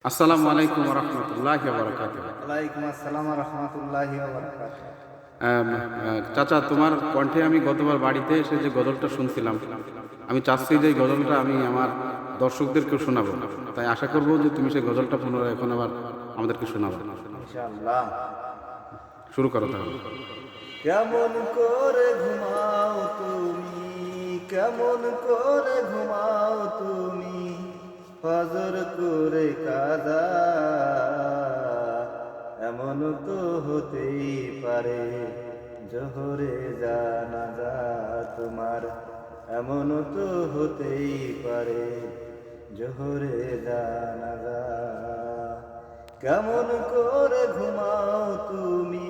আসসালামু আলাইকুম ওয়া রাহমাতুল্লাহি ওয়া বারাকাতুহু। ওয়ালাইকুম আসসালাম ওয়া রাহমাতুল্লাহি ওয়া বারাকাতুহু। চাচা, তোমার কণ্ঠে আমি গতবার বাড়িতে এসে যে গজলটা শুনছিলাম, আমি চাচ্ছি যে এই গজলটা আমি আমার দর্শকদেরকেও শোনাবো। তাই আশা করব যে তুমি সেই গজলটা পুনরায় এখন আবার আমাদেরকে শোনাবা। ইনশাআল্লাহ। শুরু করো তাহলে। কেমন করে ঘুমাও তুমি, কেমন করে ঘুমাও তুমি, ফজর করে কাজা, এমন তো হতেই পারে জোহরে জানাজা তোমার, এমন তো হতেই পারে জোহরে জানাজা। কেমন করে ঘুমাও তুমি,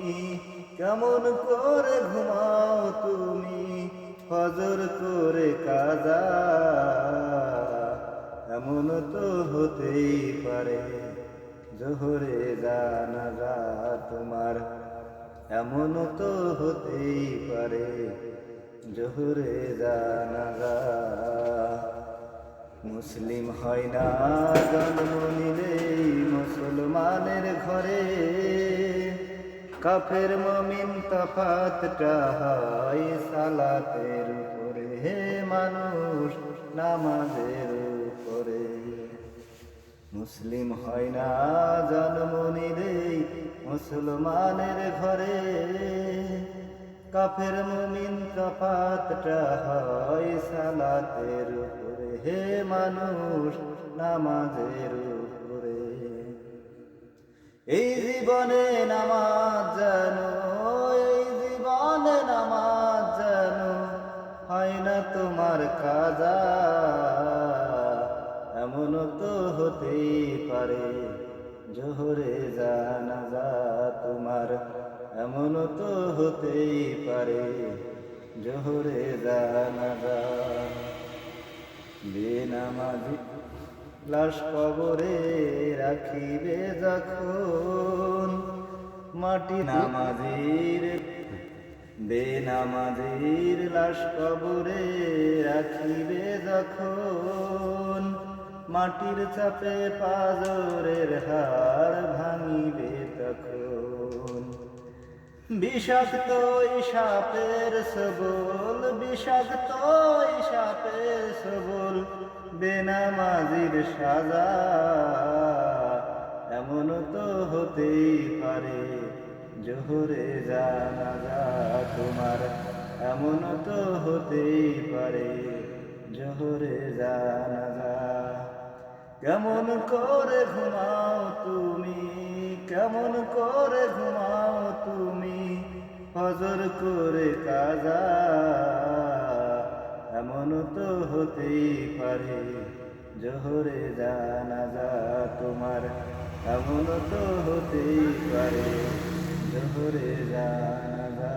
কেমন করে ঘুমাও তুমি, ফজর করে কাজা, এমন তো হতেই পারে জোহরে জানাজা তোমার, এমন তো হতেই পারে জোহরে জানাজা। মুসলিম হয় না জন্ম নিলেই মুসলমানের ঘরে, কাফের মুমিন তফাতটা হয় সালাতের উপরে, হে মানুষ নামাজের উপরে। মুসলিম হয় না জন্ম নিলেই মুসলমানের ঘরে, কাফের মুমিন তফাতটা হয় সালাতের উপরে, হে মানুষ নামাজের উপরে। এই জীবনে নামাজ জানো, এই জীবনে নামাজ জানো, হয় না তোমার কাজা, এমন তো হতেই পারে জোহরে জানাজা তোমার, এমন তো হতেই পারে জোহরে জানাজা। বেনামাজি লাশ কবরে রাখিবে যখন, মাটি নামাজির বেনামাজির লাশ কবরে রাখিবে যখন, মাটির চাপে পাজরের হাড় ভাঙিবে তখন। বিষাক্ত সাপের সবল, বিষাক্ত সাপের সবল, বেনামাজির সাজা, এমন তো হতেই পারে জোহরে জানাজা তোমার, এমন তো হতেই পারে জোহরে জানাজা। কেমন করে ঘুমাও তুমি, কেমন করে ঘুমাও তুমি, ফজর করে কাজা, এমন তো হতেই পারে জোহরে জানাজা তোমার, এমন তো হতেই পারে জোহরে জানাজা।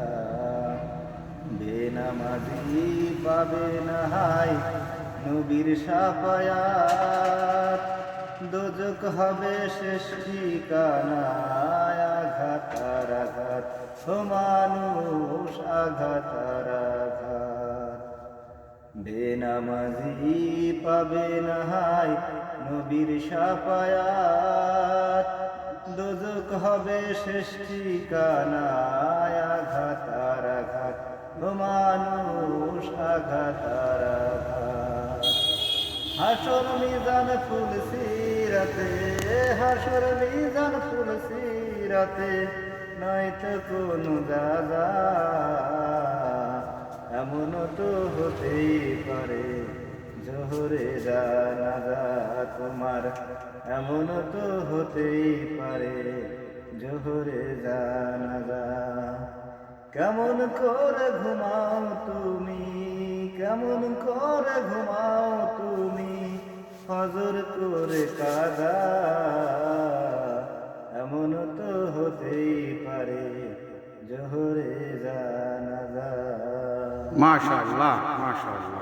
বেনামাজি পাবে না হায় নবীর শাফায়াত, দোজখ হবে শেষ ঠিকানা, আঘাত আর আঘাত, ও মানুষ আঘাত আর আঘাত। বেনামাজি পাবে না হায় নবীর শাফায়াত, দোজখ হবে শেষ ঠিকানা, আঘাত আর আঘাত, ও মানুষ আঘাত আর আঘাত। হাসর মিজান ফুল সিরাতে, হাসর মিজান ফুল সিরাতে, নয়তো কোনো দাদা, এমন তো হতেই পারে জোহরে জানাজা তোমার, এমন তো হতেই পারে জোহরে জানাজা। কেমন করে ঘুমাও তুমি, কেমন করে ঘুমাও তুমি, ফজর করে কাজা, এমন তো হতেই পারে জোহরে জানাজা। মাশাআল্লাহ, মাশাআল্লাহ।